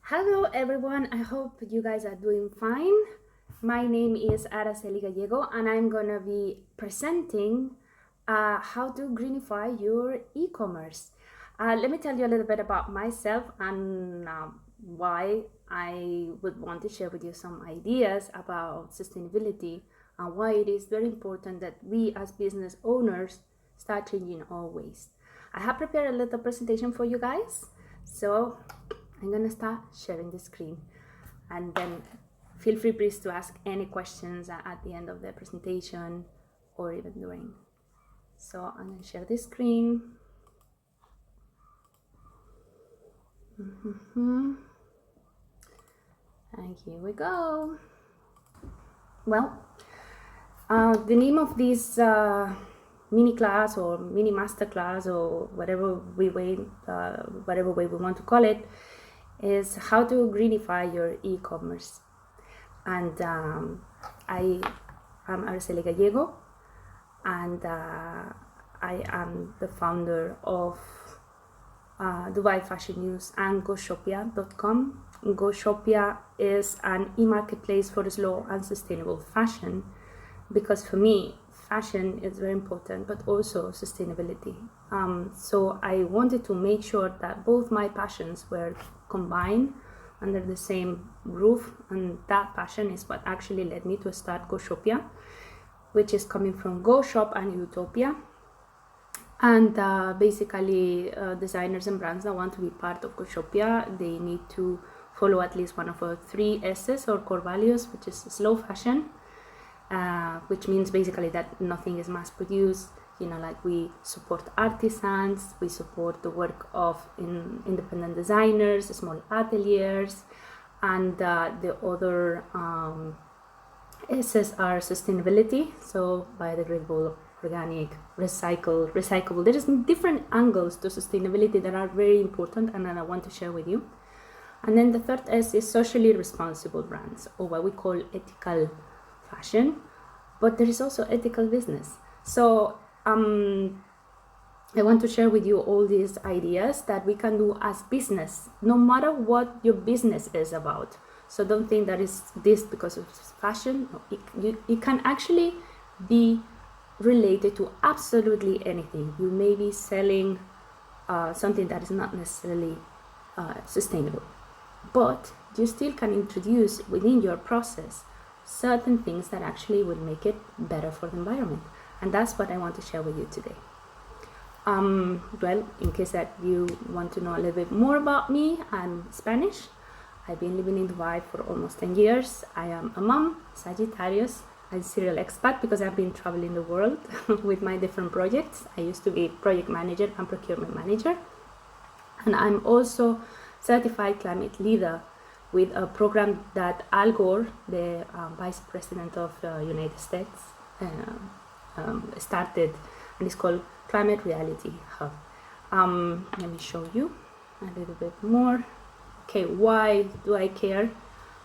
Hello everyone, I hope you guys are doing fine. My name is Araceli Gallego and I'm gonna be presenting how to greenify your e-commerce. Let me tell you a little bit about myself and why I would want to share with you some ideas about sustainability and why it is very important that we as business owners start changing our ways. I have prepared a little presentation for you guys, so I'm gonna start sharing the screen and then feel free please to ask any questions at the end of the presentation or even during. So I'm gonna share the screen. And here we go. Well, the name of this mini class or mini master class or whatever way we want to call it is how to greenify your e-commerce. And I am Araceli Gallego, and I am the founder of Dubai Fashion News and Goshopia.com. Goshopia is an e-marketplace for slow and sustainable fashion, because for me, fashion is very important, but also sustainability. So I wanted to make sure that both my passions were combined under the same roof, and that passion is what actually led me to start Goshopia, which is coming from Go Shop and Utopia. And basically designers and brands that want to be part of Goshopia, they need to follow at least one of our 3 S's or core values, which is slow fashion, which means basically that nothing is mass produced. You know, like we support artisans, we support the work of independent designers, small ateliers, and the other S's are sustainability, so biodegradable, organic, recyclable. There is different angles to sustainability that are very important and that I want to share with you. And then the third S is socially responsible brands, or what we call ethical fashion, but there is also ethical business. So I want to share with you all these ideas that we can do as business, no matter what your business is about. So don't think that is this because of fashion. No, it can actually be related to absolutely anything. You may be selling something that is not necessarily sustainable, but you still can introduce within your process certain things that actually will make it better for the environment. And that's what I want to share with you today. Well, in case that you want to know a little bit more about me, I'm Spanish. I've been living in Dubai for almost 10 years. I am a mom, Sagittarius, and serial expat because I've been traveling the world with my different projects. I used to be project manager and procurement manager. And I'm also certified climate leader with a program that Al Gore, the Vice President of the United States, started, and it's called Climate Reality Hub. Let me show you a little bit more. Okay, why do I care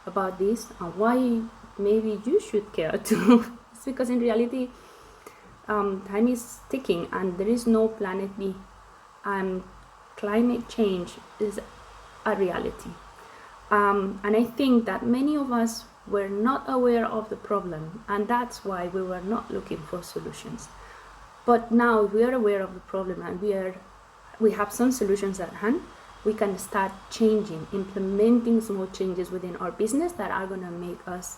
about this, and why maybe you should care too? It's because in reality, time is ticking and there is no planet B, and climate change is a reality. And I think that many of us were not aware of the problem, and that's why we were not looking for solutions. But now we are aware of the problem and we have some solutions at hand. We can start changing, implementing small changes within our business that are going to make us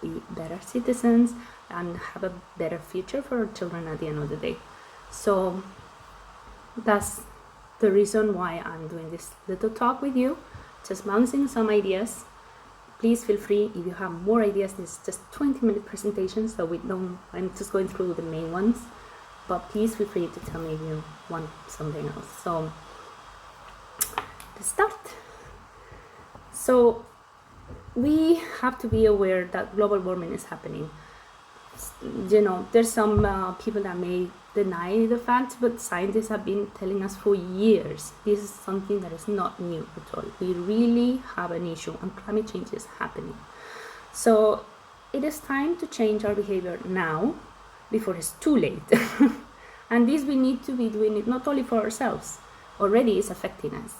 be better citizens and have a better future for our children at the end of the day. So that's the reason why I'm doing this little talk with you, just bouncing some ideas. Please feel free if you have more ideas. This is just 20-minute presentation, so I'm just going through the main ones, but please feel free to tell me if you want something else. So let's start. So we have to be aware that global warming is happening. You know, there's some people that may deny the fact, but scientists have been telling us for years this is something that is not new at all. We really have an issue, and climate change is happening. So it is time to change our behavior now before it's too late. And this we need to be doing it not only for ourselves, already is affecting us,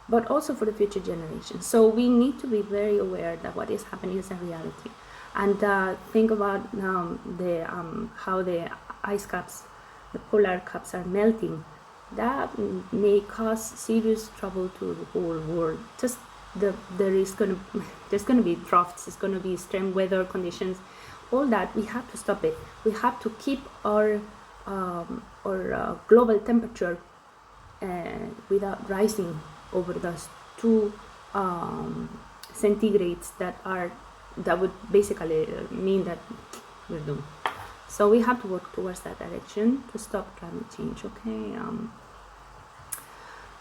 but also for the future generations. So we need to be very aware that what is happening is a reality. And think about how the ice caps, the polar caps are melting. That may cause serious trouble to the whole world. Just there's gonna be droughts, there's gonna be extreme weather conditions, all that. We have to stop it. We have to keep our global temperature without rising over those 2 centigrades that would basically mean that we're doomed. So we have to work towards that direction to stop climate change. Okay.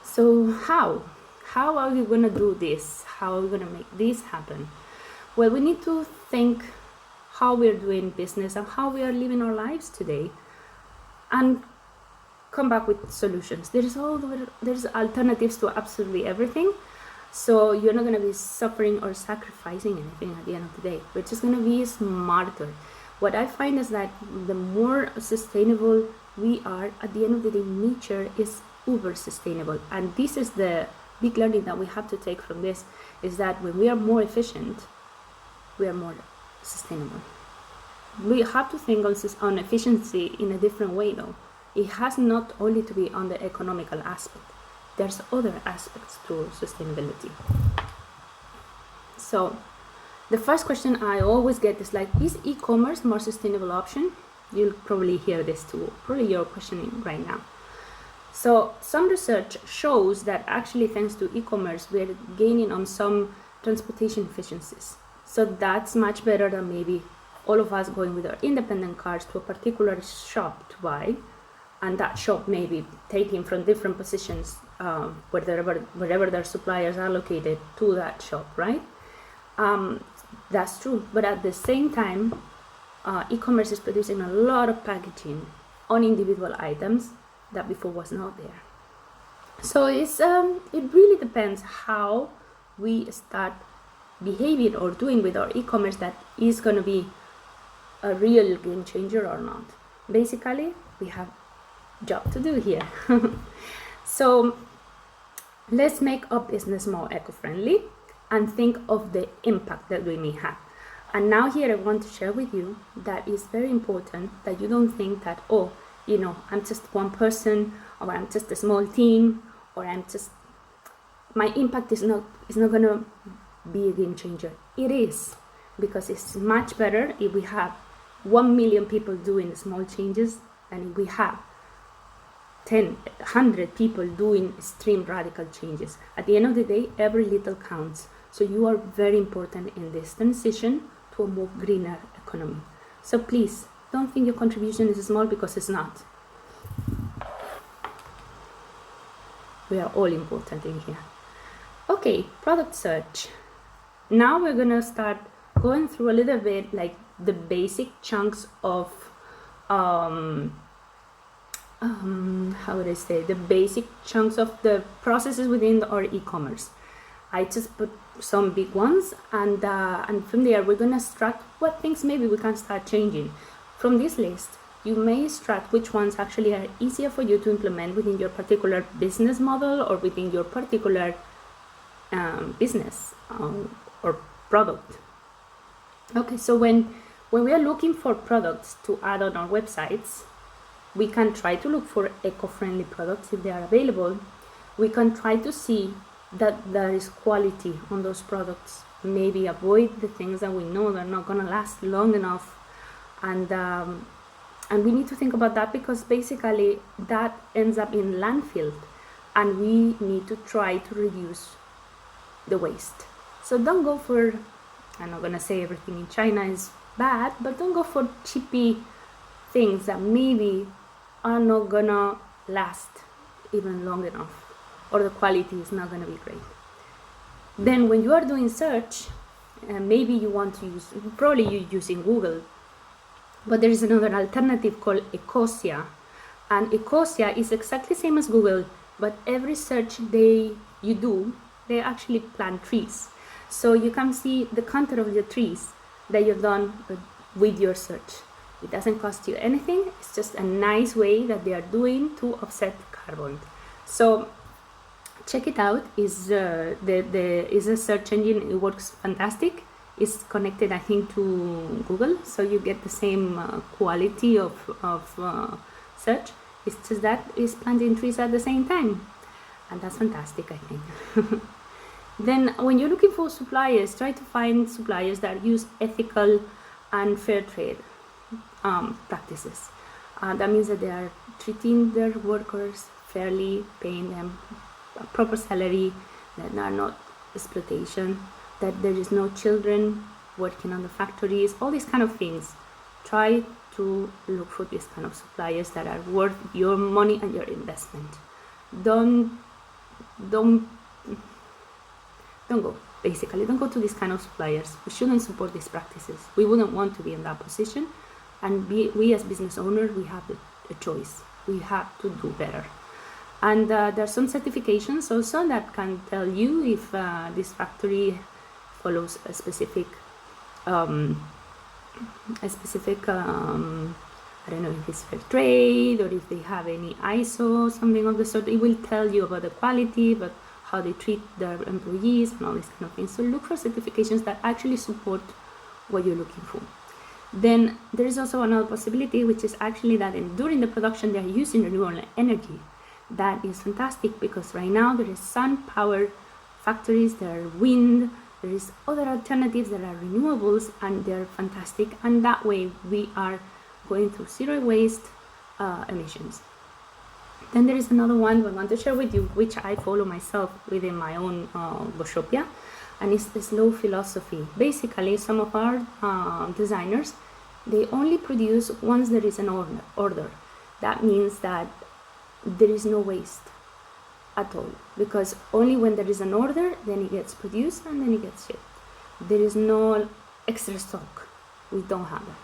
So how are we gonna do this? How are we gonna make this happen? Well, we need to think how we're doing business and how we are living our lives today, and come back with solutions. There's alternatives to absolutely everything. So you're not going to be suffering or sacrificing anything at the end of the day. We're just going to be smarter. What I find is that the more sustainable we are, at the end of the day, nature is uber sustainable. And this is the big learning that we have to take from this, is that when we are more efficient, we are more sustainable. We have to think on efficiency in a different way, though. It has not only to be on the economical aspect. There's other aspects to sustainability. So the first question I always get is like, is e-commerce a more sustainable option? You'll probably hear this too. Probably you're questioning right now. So some research shows that actually thanks to e-commerce, we're gaining on some transportation efficiencies. So that's much better than maybe all of us going with our independent cars to a particular shop to buy, and that shop may be taking from different positions wherever their suppliers are located to that shop, right? That's true, but at the same time, e-commerce is producing a lot of packaging on individual items that before was not there. So it really depends how we start behaving or doing with our e-commerce that is going to be a real game changer or not. Basically, we have job to do here. So let's make our business more eco-friendly and think of the impact that we may have. And now here I want to share with you that it's very important that you don't think that, oh, you know, I'm just one person, or I'm just a small team, or my impact is not gonna be a game changer. It is, because it's much better if we have 1 million people doing small changes than if we have 100 people doing extreme radical changes. At the end of the day, every little counts. So you are very important in this transition to a more greener economy. So please, don't think your contribution is small, because it's not. We are all important in here. Okay, product search. Now we're gonna start going through a little bit like the basic chunks of how would I say, the basic chunks of the processes within our e-commerce. I just put some big ones, and from there we're gonna extract what things maybe we can start changing. From this list, you may extract which ones actually are easier for you to implement within your particular business model or within your particular business or product. Okay, so when we are looking for products to add on our websites, we can try to look for eco-friendly products if they are available. We can try to see that there is quality on those products. Maybe avoid the things that we know they're not gonna last long enough, and we need to think about that, because basically that ends up in landfill, and we need to try to reduce the waste. So don't go for, I'm not gonna say everything in China is bad, but don't go for cheapy things that maybe are not gonna last even long enough, or the quality is not gonna be great. Then when you are doing search, maybe you want to use, probably you're using Google, but there is another alternative called Ecosia, and Ecosia is exactly the same as Google, but every search you do, they actually plant trees. So you can see the content of the trees that you've done with your search. It doesn't cost you anything. It's just a nice way that they are doing to offset carbon. So check it out. Is is a search engine. It works fantastic. It's connected, I think, to Google, so you get the same quality of search. It's just that it's planting trees at the same time, and that's fantastic, I think. Then when you're looking for suppliers, try to find suppliers that use ethical and fair trade practices. That means that they are treating their workers fairly, paying them a proper salary, that are not exploitation, that there is no children working on the factories, all these kind of things. Try to look for these kind of suppliers that are worth your money and your investment. Don't go to these kind of suppliers. We shouldn't support these practices. We wouldn't want to be in that position, and we as business owners, we have a choice. We have to do better. And there are some certifications also that can tell you if this factory follows a specific I don't know if it's fair trade or if they have any ISO, something of the sort. It will tell you about the quality, but how they treat their employees and all these kind of things. So look for certifications that actually support what you're looking for. Then there is also another possibility, which is actually that during the production they are using renewable energy. That is fantastic, because right now there is sun power factories, there are wind, there is other alternatives that are renewables, and they're fantastic. And that way we are going through zero waste emissions. Then there is another one I want to share with you, which I follow myself within my own Goshopia, and it's the slow philosophy. Basically, some of our designers, they only produce once there is an order. That means that there is no waste at all, because only when there is an order, then it gets produced and then it gets shipped. There is no extra stock. We don't have that.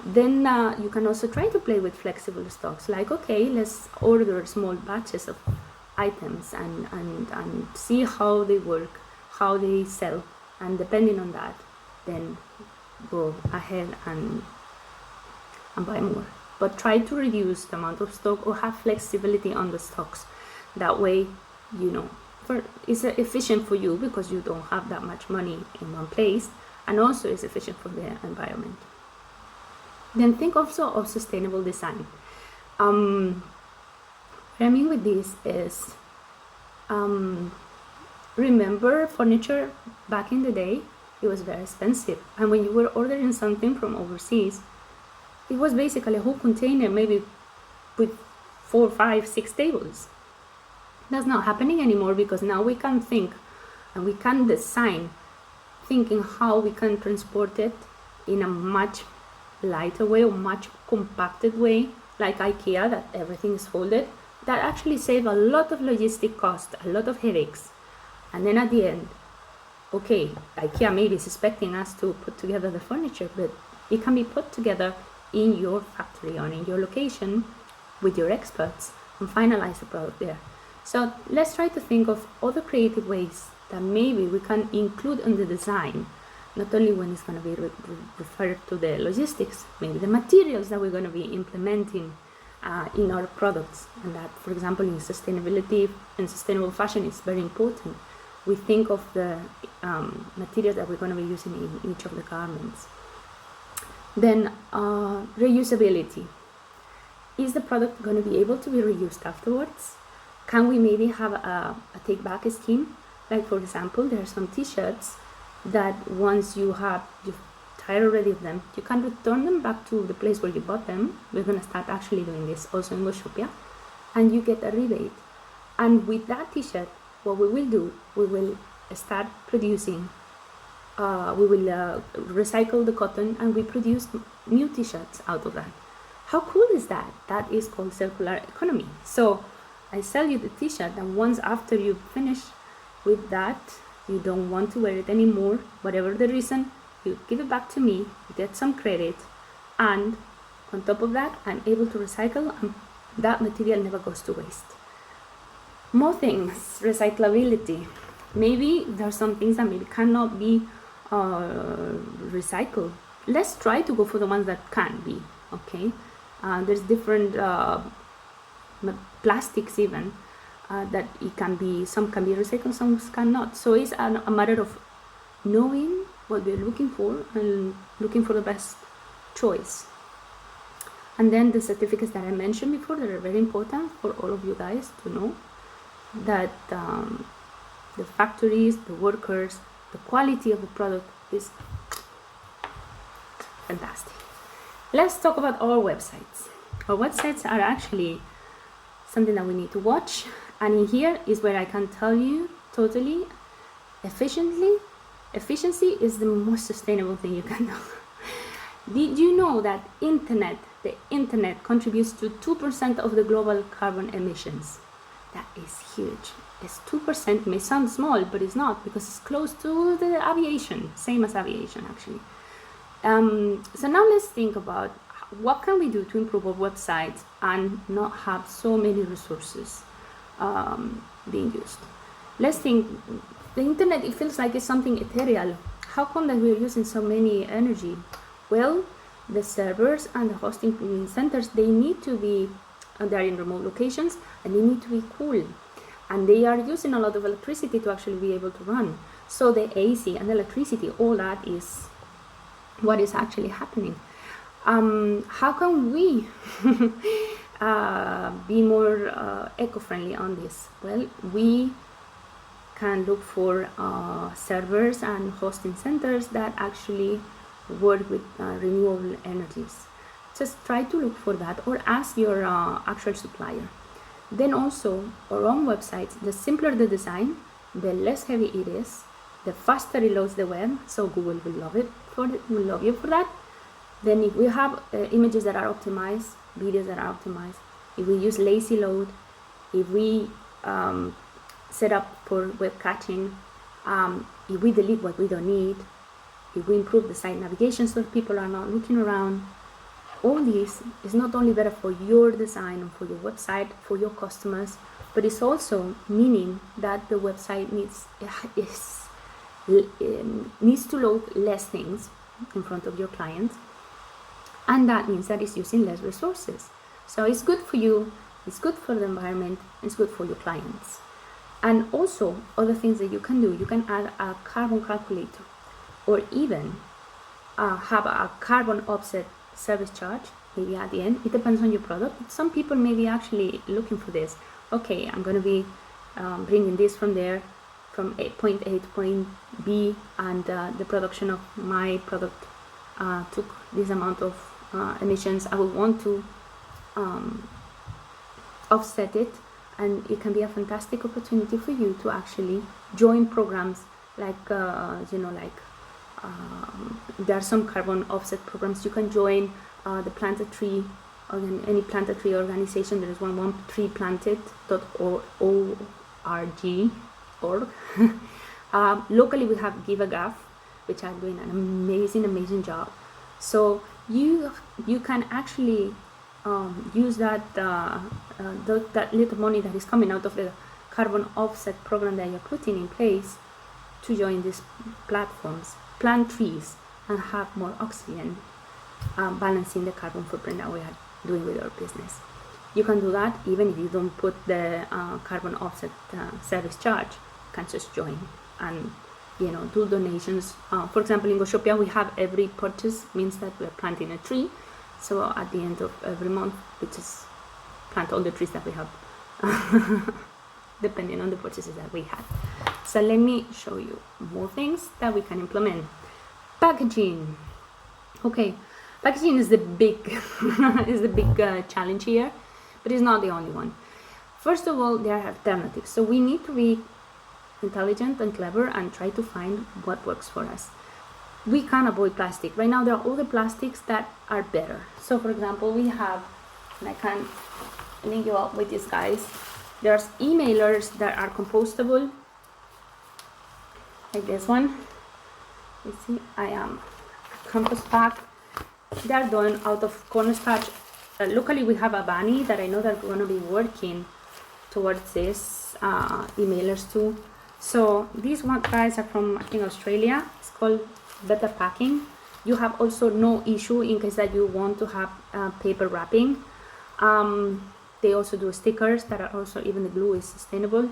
Then you can also try to play with flexible stocks, like, okay, let's order small batches of items and see how they work, how they sell, and depending on that, then go ahead and buy more. But try to reduce the amount of stock or have flexibility on the stocks. That way, it's efficient for you, because you don't have that much money in one place, and also it's efficient for the environment. Then think also of sustainable design. What I mean with this is, remember furniture back in the day, it was very expensive. And when you were ordering something from overseas, it was basically a whole container, maybe with 4, 5, 6 tables. That's not happening anymore, because now we can think and we can design, thinking how we can transport it in a much lighter way or much compacted way, like IKEA, that everything is folded. That actually save a lot of logistic cost, a lot of headaches. And then at the end, okay, IKEA maybe is expecting us to put together the furniture, but it can be put together in your factory or in your location with your experts and finalize the product there. So let's try to think of other creative ways that maybe we can include in the design, not only when it's going to be referred to the logistics, maybe the materials that we're going to be implementing in our products. And that, for example, in sustainability and sustainable fashion is very important. We think of the materials that we're going to be using in each of the garments. Then reusability. Is the product going to be able to be reused afterwards? Can we maybe have a take-back scheme? Like, for example, there are some t-shirts that once you've tired already of them, you can return them back to the place where you bought them. We're going to start actually doing this also in Goshopia, and you get a rebate. And with that t-shirt, what we will do, we will start producing, we will recycle the cotton, and we produce new t-shirts out of that. How cool is that? That is called circular economy. So I sell you the t-shirt, and once after you finish with that, you don't want to wear it anymore, whatever the reason, you give it back to me, you get some credit, and on top of that, I'm able to recycle, and that material never goes to waste. More things, recyclability. Maybe there are some things that maybe cannot be recycled. let's try to go for the ones that can be, okay? There's different plastics even that it can be, some can be recycled, some cannot. So it's a matter of knowing what we're looking for and looking for the best choice. And then the certificates that I mentioned before, that are very important for all of you guys to know, that the factories, the workers, the quality of the product is fantastic. Let's talk about our websites. Our websites are actually something that we need to watch, and in here is where I can tell you totally efficiency is the most sustainable thing you can do. Did you know that the internet contributes to 2% of the global carbon emissions? That is huge. It's 2%, may sound small, but it's not, because it's close to the aviation, same as aviation actually. So now let's think about what can we do to improve our websites and not have so many resources being used. Let's think, the internet, it feels like it's something ethereal. How come that we're using so many energy? Well, the servers and the hosting centers, they need to be, they're in remote locations, and they need to be cool. And they are using a lot of electricity to actually be able to run. So the AC and the electricity, all that is what is actually happening. How can we be more eco-friendly on this? Well, we can look for servers and hosting centers that actually work with renewable energies. Just try to look for that, or ask your actual supplier. Then also, our own websites, the simpler the design, the less heavy it is, the faster it loads the web, so Google will love it will love you for that. Then if we have images that are optimized, videos that are optimized, if we use lazy load, if we set up for web caching, if we delete what we don't need, if we improve the site navigation so that people are not looking around, all this is not only better for your design and for your website, for your customers, but it's also meaning that the website needs to load less things in front of your clients, and that means that it's using less resources. So it's good for you, it's good for the environment, it's good for your clients. And also, other things that you can do, you can add a carbon calculator, or even have a carbon offset service charge, maybe at the end. It depends on your product. Some people may be actually looking for this. Okay, I'm going to be bringing this from there, from point A to point B, and the production of my product took this amount of emissions. I would want to offset it, and it can be a fantastic opportunity for you to actually join programs like there are some carbon offset programs you can join. The Plant a Tree, any Plant a Tree organization, there is one treeplanted.org. Locally we have Give a Gaff, which are doing an amazing job. So you can actually use that that little money that is coming out of the carbon offset program that you're putting in place to join these platforms, plant trees, and have more oxygen, balancing the carbon footprint that we are doing with our business. You can do that even if you don't put the carbon offset service charge. You can just join and do donations. For example, in Goshopia, we have every purchase means that we are planting a tree. So at the end of every month, we just plant all the trees that we have, depending on the purchases that we had. So let me show you more things that we can implement. Packaging. Okay, packaging is the big challenge here, but it's not the only one. First of all, there are alternatives. So we need to be intelligent and clever and try to find what works for us. We can avoid plastic. Right now there are other plastics that are better. So for example, we have, and I can link you up with these guys, there's emailers that are compostable, like this one. You see, I am compost pack. They are done out of cornstarch. Locally we have a bunny that I know that we're going to be working towards this emailers too. So these one guys are from, I think, Australia. It's called Better Packing. You have also no issue in case that you want to have paper wrapping. They also do stickers that are also, even the glue is sustainable.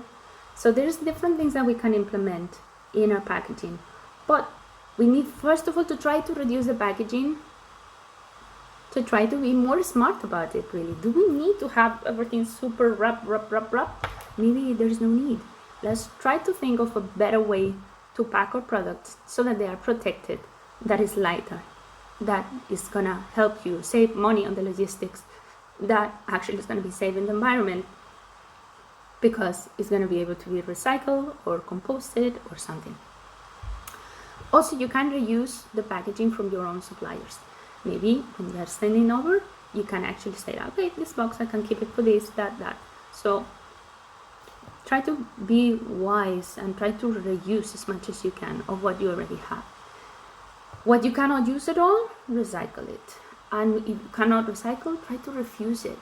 So there's different things that we can implement in our packaging. But we need, first of all, to try to reduce the packaging, to try to be more smart about it, really. Do we need to have everything super wrap? Maybe there's no need. Let's try to think of a better way to pack our products so that they are protected, that is lighter, that is gonna help you save money on the logistics, that actually is gonna be saving the environment because it's gonna be able to be recycled or composted or something. Also, you can reuse the packaging from your own suppliers. Maybe when they're sending over, you can actually say, okay, this box, I can keep it for this, that. So try to be wise and try to reuse as much as you can of what you already have. What you cannot use at all, recycle it. And if you cannot recycle, try to refuse it.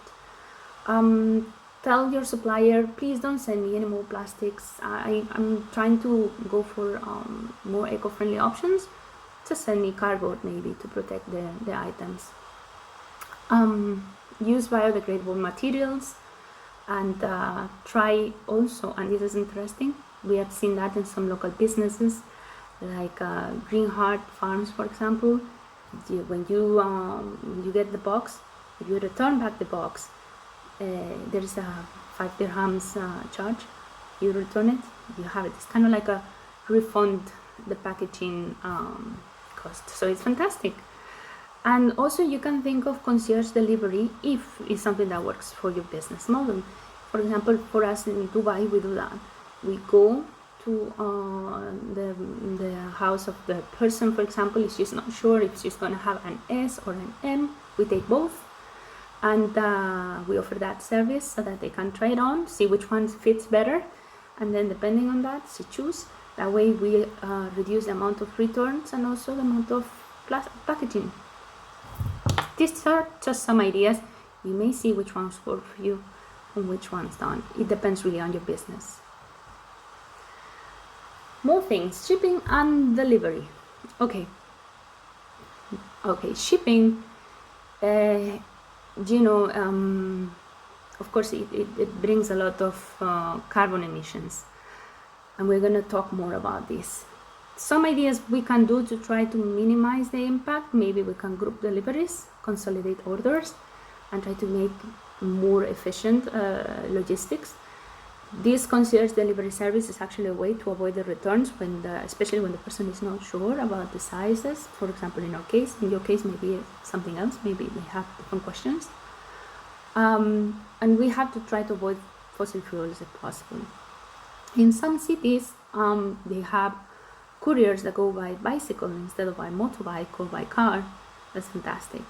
Tell your supplier, please don't send me any more plastics. I'm trying to go for more eco-friendly options. Just send me cardboard maybe to protect the items. Use biodegradable materials, and try also, and this is interesting, we have seen that in some local businesses like Green Heart Farms, for example. When you get the box, if you return back the box, there is a 5 dirhams charge. You return it, you have it. It's kind of like a refund the packaging cost. So it's fantastic. And also you can think of concierge delivery if it's something that works for your business model. For example, for us in Dubai, we do that. We go to the house of the person, for example, if she's not sure if she's going to have an S or an M. We take both, and we offer that service so that they can try it on, see which one fits better, and then depending on that, she choose. That way we reduce the amount of returns and also the amount of packaging. These are just some ideas. You may see which ones work for you and which ones don't. It depends really on your business. More things, shipping and delivery. Okay, shipping, of course it brings a lot of carbon emissions, and we're going to talk more about this. Some ideas we can do to try to minimize the impact. Maybe we can group deliveries, consolidate orders, and try to make more efficient logistics. This concierge delivery service is actually a way to avoid the returns, especially when the person is not sure about the sizes. For example, in your case, maybe something else, maybe they have different questions. And we have to try to avoid fossil fuels if possible. In some cities, they have couriers that go by bicycle instead of by motorbike or by car. That's fantastic.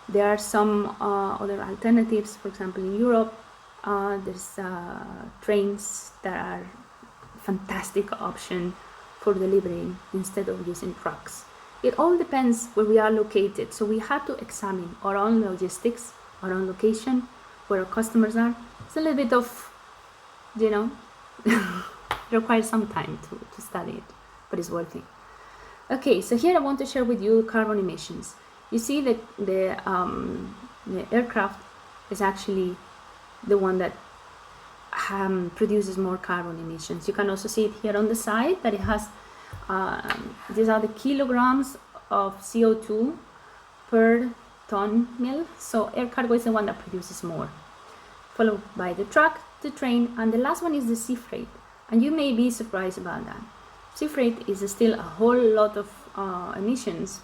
There are some other alternatives. For example, in Europe, there's trains that are fantastic option for delivering instead of using trucks. It all depends where we are located. So we have to examine our own logistics, our own location, where our customers are. It's a little bit of, it requires some time to study it, but it's worth it. Okay, so here I want to share with you carbon emissions. You see that the aircraft is actually the one that produces more carbon emissions. You can also see it here on the side that it has, these are the kilograms of CO2 per ton mil. So air cargo is the one that produces more, followed by the truck, the train, and the last one is the sea freight. And you may be surprised about that. Sea freight is still a whole lot of emissions,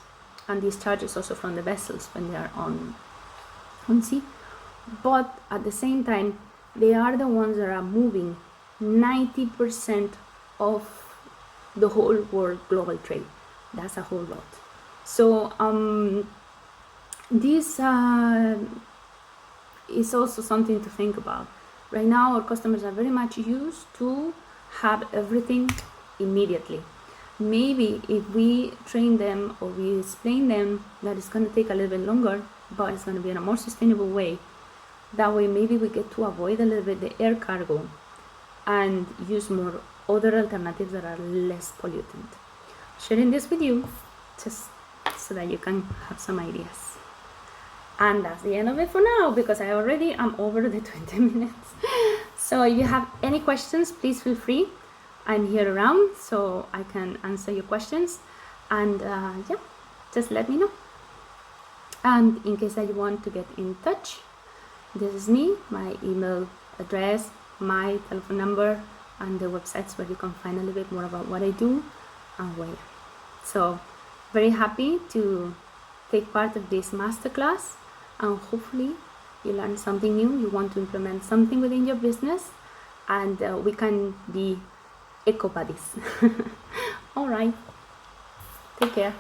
and these charges also from the vessels when they are on sea. But at the same time, they are the ones that are moving 90% of the whole world global trade. That's a whole lot. So this is also something to think about. Right now, our customers are very much used to have everything immediately. Maybe if we train them or we explain them that it's going to take a little bit longer, but it's going to be in a more sustainable way. That way, maybe we get to avoid a little bit the air cargo and use more other alternatives that are less pollutant. Sharing this with you, just so that you can have some ideas. And that's the end of it for now, because I already am over the 20 minutes. So if you have any questions, please feel free. I'm here around, so I can answer your questions. And yeah, just let me know. And in case that you want to get in touch, this is me, my email address, my telephone number, and the websites where you can find a little bit more about what I do and where. So very happy to take part of this masterclass, and hopefully you learn something new, you want to implement something within your business, and we can be eco buddies. All right, take care.